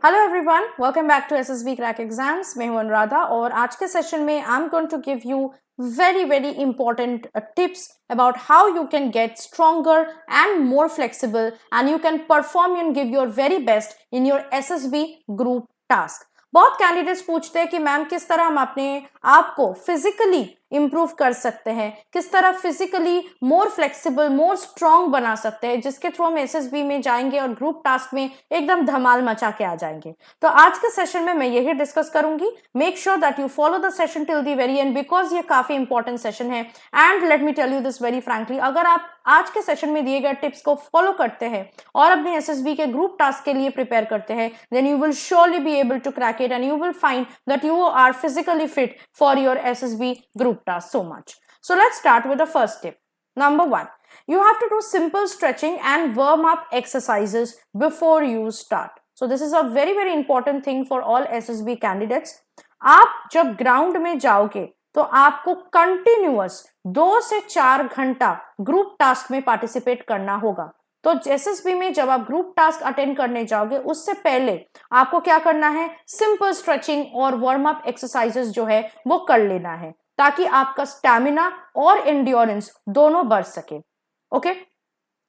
Hello everyone, welcome back to SSB crack exams. मैं हूं अनुराधा और आज के सेशन में I am going to give you very important tips about how you can get stronger and more flexible and you can perform and give your very best in your SSB group task। बहुत candidates पूछते हैं कि ma'am किस तरह हम अपने आप को फिजिकली इंप्रूव कर सकते हैं, किस तरह physically more flexible more strong बना सकते हैं, जिसके थ्रू हम एसएसबी में जाएंगे और ग्रुप टास्क में एकदम धमाल मचा के आ जाएंगे। तो आज के सेशन में मैं यही डिस्कस करूंगी। Make sure that you follow the session till the very end because ये काफी इंपॉर्टेंट सेशन है। And let me tell you this very frankly, अगर आप आज के सेशन में दिए गए टिप्स को फॉलो करते हैं और अपने एसएसबी के ग्रुप टास्क के लिए प्रिपेयर करते हैं, then you will surely be able to crack it and you will find that you are physically fit for your SSB group task so much. So let's start with the first tip. Number 1, you have to do simple stretching and warm up exercises before you start. So this is a very important thing for all SSB candidates. आप जब ground में जाओगे तो आपको continuous 2 से 4 घंटा group task में participate करना होगा। तो एसएसबी में जब आप ग्रुप टास्क अटेंड करने जाओगे उससे पहले आपको क्या करना है, सिंपल स्ट्रेचिंग और वार्म अप एक्सरसाइजेस जो है वो कर लेना है ताकि आपका स्टैमिना और एंड्योरेंस दोनों बढ़ सके। ओके,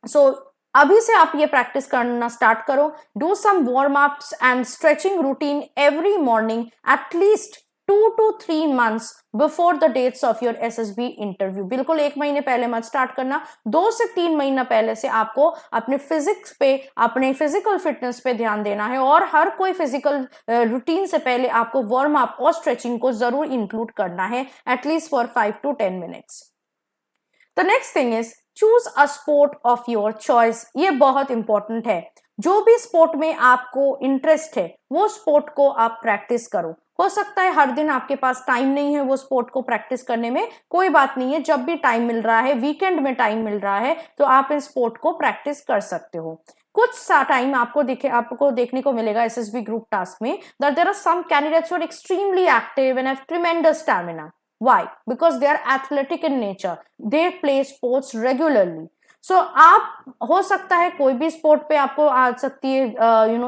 सो अभी से आप ये प्रैक्टिस करना स्टार्ट करो। Do some warm ups and stretching routine every morning at least 2 to 3 months before the dates of your SSB interview. बिल्कुल 1 महीने पहले मत स्टार्ट करना, 2 से 3 महीना पहले से आपको अपने फिजिक्स पे, अपने फिजिकल फिटनेस पे ध्यान देना है और हर कोई फिजिकल रूटीन से पहले आपको वार्म अप और स्ट्रेचिंग को जरूर इंक्लूड करना है at least for 5 to 10 minutes। The next thing is choose a sport of your choice. ये बहुत इंपॉर्टेंट है। जो भी स्पोर्ट में आपको इंटरेस्ट है वो स्पोर्ट को आप प्रैक्टिस करो। हो सकता है हर दिन आपके पास टाइम नहीं है वो स्पोर्ट को प्रैक्टिस करने में, कोई बात नहीं है, जब भी टाइम मिल रहा है, वीकेंड में टाइम मिल रहा है तो आप इस स्पोर्ट को प्रैक्टिस कर सकते हो। कुछ सा टाइम आपको देखने को मिलेगा एसएसबी ग्रुप टास्क में that there are some candidates who are extremely active and have tremendous stamina. Why? Because they are athletic in nature. They play sports regularly. So आप हो सकता है कोई भी स्पोर्ट पे आपको आ सकती है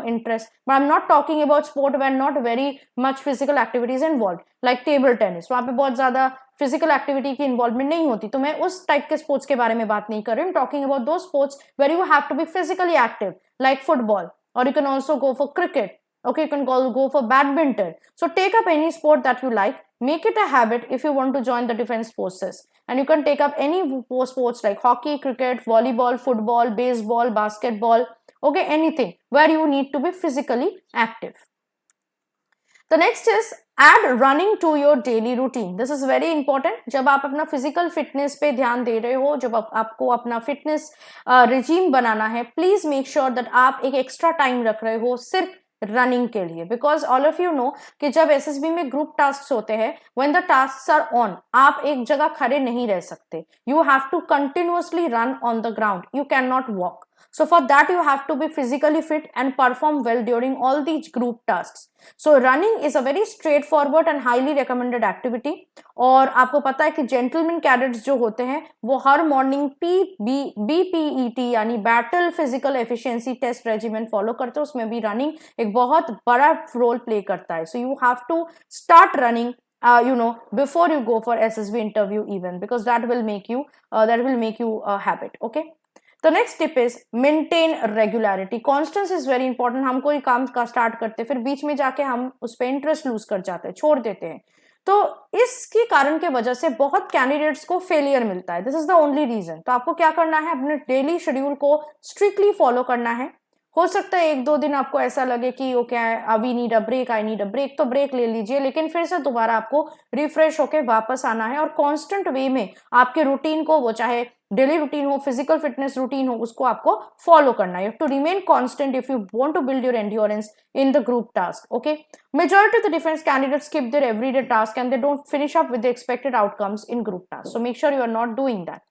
interest, but I am not talking about sport where not very much physical activities involve, like table tennis. वहां पे बहुत ज्यादा फिजिकल एक्टिविटी की इन्वॉल्वमेंट नहीं होती, तो मैं उस टाइप के स्पोर्ट्स के बारे में बात नहीं कर रही हूँ। टॉकिंग अबाउट दो sports where you have to be physically active like football, और you can also go for cricket. Okay, you can go for badminton. So take up any sport that you like. Make it a habit if you want to join the defense forces. And you can take up any sports like hockey, cricket, volleyball, football, baseball, basketball. Okay, anything where you need to be physically active. The next is add running to your daily routine. This is very important. जब आप अपना physical fitness पे ध्यान दे रहे हो, जब आपको अपना फिटनेस रिजीम बनाना है, प्लीज मेक श्योर दैट आप एक एक्स्ट्रा टाइम रख रहे हो सिर्फ रनिंग के लिए। Because all of you know कि जब एसएसबी में ग्रुप टास्क होते हैं, when the task are on, आप एक जगह खड़े नहीं रह सकते। You have to continuously run on the ground, you can not walk. So for that you have to be physically fit and perform well during all these group tasks. So running is a very straightforward and highly recommended activity. और आपको पता है कि gentleman cadets जो होते हैं वो हर morning BPET यानी battle physical efficiency test regiment follow करते हैं। उसमें भी रनिंग एक बहुत बड़ा रोल प्ले करता है। So you have to start running before you go for SSB interview even, because that will make you a habit. Okay, the next tip is maintain regularity. Constance is very important. हम कोई काम का start करते हैं, फिर बीच में जाके हम उस पर इंटरेस्ट लूज कर जाते हैं, छोड़ देते हैं, तो इसके कारण के वजह से बहुत कैंडिडेट्स को फेलियर मिलता है। This is the only reason. तो आपको क्या करना है, अपने डेली शेड्यूल को स्ट्रिक्टली फॉलो करना है। हो सकता है 1-2 दिन आपको ऐसा लगे कि okay I need a break, तो ब्रेक ले लीजिए, लेकिन फिर से दोबारा आपको रिफ्रेश होके वापस आना है और कांस्टेंट वे में आपके रूटीन को, वो चाहे डेली रूटीन हो, फिजिकल फिटनेस रूटीन हो, उसको आपको फॉलो करना है। To remain constant if you want to build your endurance in the group task. Okay, majority of the defence candidates skip their everyday task and they don't finish up with the expected outcomes in group tasks, so make sure you are not doing that.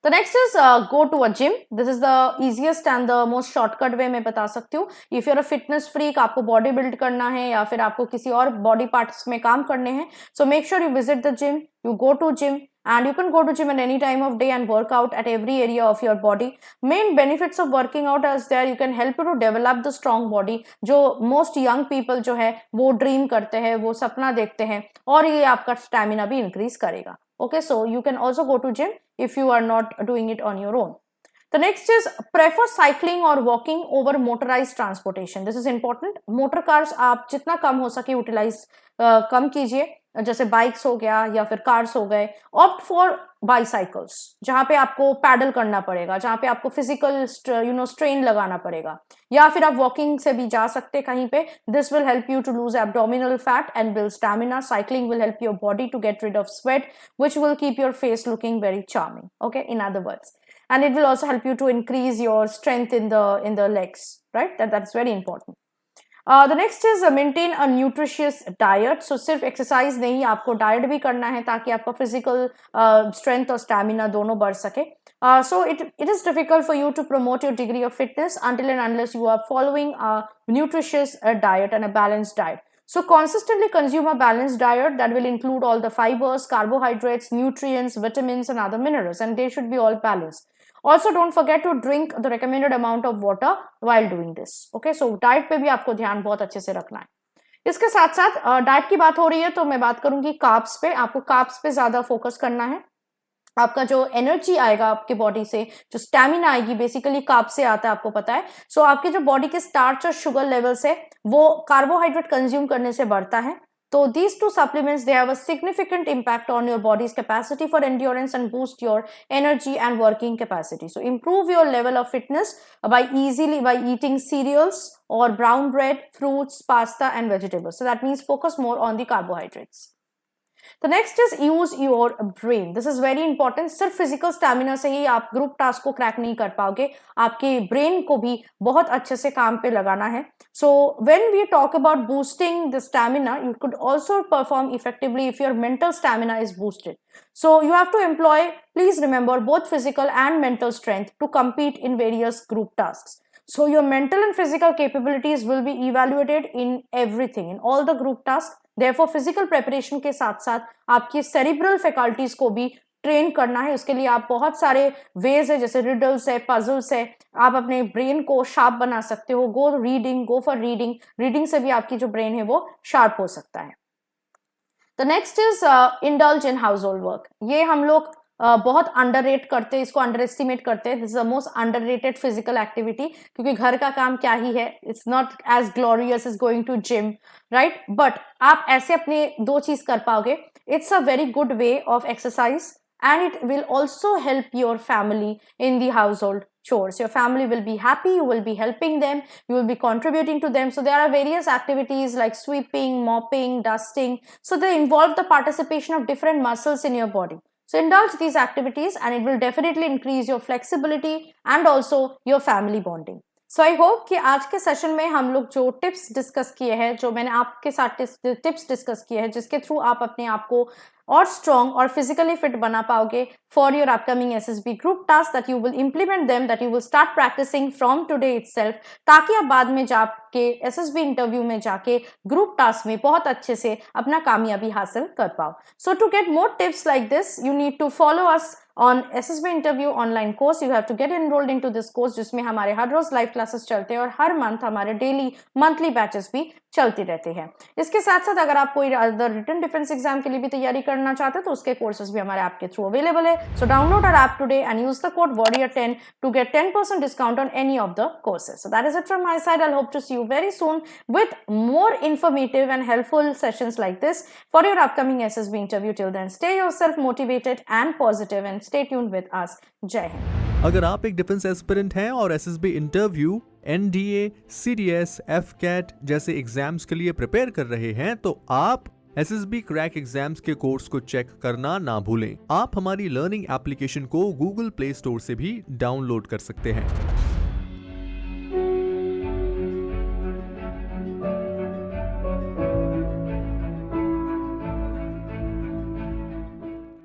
The next is go to a gym. This is the easiest and the most shortcut way मैं बता सकती हूँ. If you're a fitness freak, आपको body build करना है या फिर आपको किसी और body parts में काम करने हैं, so make sure you visit the gym, you go to gym, and you can go to gym at any time of day and work out at every area of your body. Main benefits of working out is there, you can help you to develop the strong body, जो most young people जो है वो dream करते हैं, वो सपना देखते हैं, और ये आपका stamina भी increase करेगा. Okay, so you can also go to gym if you are not doing it on your own. The next is prefer cycling or walking over motorized transportation. This is important. Motor cars आप जितना कम हो सके utilize कम कीजिए, जैसे bikes हो गया या फिर कार्स हो गए. ऑप्ट फॉर बाईसाइकल्स, जहां पे आपको पैडल करना पड़ेगा, जहां पे आपको फिजिकल स्ट्रेन लगाना पड़ेगा, या फिर आप वॉकिंग से भी जा सकते कहीं पे. This will help you to lose abdominal fat and build stamina. Cycling will help your body to get rid of sweat which will keep your face looking very charming. Okay, in other words, and it will also help you to increase your strength in the legs, right? That's very important. The next is maintain a nutritious diet. So सिर्फ exercise नहीं, आपको diet भी करना है ताकि आपका physical strength और stamina दोनों बढ़ सके. So it is difficult for you to promote your degree of fitness until and unless you are following a nutritious diet and a balanced diet. So consistently consume a balanced diet that will include all the fibers, carbohydrates, nutrients, vitamins, and other minerals, and they should be all balanced. Also, don't forget to drink the recommended amount of water while doing this. Okay, so diet पे भी आपको ध्यान बहुत अच्छे से रखना है. इसके साथ साथ डाइट की बात हो रही है तो मैं बात करूंगी कार्ब्स पे. आपको कार्ब्स पे ज्यादा फोकस करना है. आपका जो एनर्जी आएगा आपके बॉडी से, जो स्टैमिना आएगी, बेसिकली कार्ब से आता है, आपको पता है. सो आपके जो बॉडी के स्टार्च और शुगर लेवल्स है वो कार्बोहाइड्रेट कंज्यूम करने से बढ़ता है. So these two supplements, they have a significant impact on your body's capacity for endurance and boost your energy and working capacity. So improve your level of fitness by eating cereals or brown bread, fruits, pasta and vegetables. So that means focus more on the carbohydrates. The next is use your brain. This is very important. सिर्फ physical stamina से ही आप group task को crack नहीं कर पाओगे, आपके brain को भी बहुत अच्छे से काम पे लगाना है. So when we talk about boosting the stamina, you could also perform effectively if your mental stamina is boosted. So you have to employ, please remember, both physical and mental strength to compete in various group tasks. So your mental and physical capabilities will be evaluated in everything, in all the group tasks. Therefore, physical preparation के साथ साथ आपकी cerebral faculties को भी train करना है. उसके लिए आप बहुत सारे वेज है, जैसे रिडल्स है, पजल्स है, आप अपने ब्रेन को शार्प बना सकते हो. Go for reading. रीडिंग से भी आपकी जो ब्रेन है वो शार्प हो सकता है. The next is indulge in house hold work. ये हम लोग बहुत अंडररेट करते हैं, इसको अंडर एस्टिमेट करते हैं. This is the most underrated physical activity, क्योंकि घर का काम क्या ही है, it's not as glorious is going to gym, right. But आप ऐसे अपने दो चीज कर पाओगे. It's a very good way of exercise and it will also help your family in the household chores. Your family will be happy, you will be helping them, you will be contributing to them. So there are various activities like sweeping, mopping, dusting. So they involve the participation of different muscles in your body. So indulge these activities and it will definitely increase your flexibility and also your family bonding. So I hope कि आज के session में हम लोग जो tips discuss किए हैं, जो मैंने आपके साथ टिप्स डिस्कस किए हैं, जिसके थ्रू आप अपने आप को और स्ट्रॉन्ग और फिजिकली फिट बना पाओगे for your upcoming SSB group task, that you will implement them, that you will start practising from today itself, ताकि आप बाद में जाके एसएसबी इंटरव्यू में जाके ग्रुप टास्क में बहुत अच्छे से अपना कामयाबी हासिल कर पाओ. So to get more tips like this, you need to follow us on SSB interview online course. You have to get enrolled into this course, जिसमें हमारे हर रोज लाइव क्लासेस चलते हैं और हर मंथ हमारे डेली मंथली बैचेस भी चलती रहते हैं. इसके साथ साथ अगर आप कोई अदर रिटन डिफेंस एग्जाम के लिए भी तैयारी करना चाहते हैं तो उसके कोर्सेज भी हमारे ऐप के थ्रू अवेलेबल है. So download our app today and use the code warrior10 to get 10% discount on any of the courses. So that is it from my side. I'll hope to see you very soon with more informative and helpful sessions like this for your upcoming SSB interview. Till then, stay yourself motivated and positive and stay tuned with us. जय हिंद. अगर आप एक defence aspirant हैं और SSB interview, NDA, CDS, AFCAT जैसे exams के लिए prepare कर रहे हैं तो आप एसएसबी क्रैक एग्जाम्स के कोर्स को चेक करना ना भूलें. आप हमारी लर्निंग एप्लीकेशन को गूगल प्ले स्टोर से भी डाउनलोड कर सकते हैं.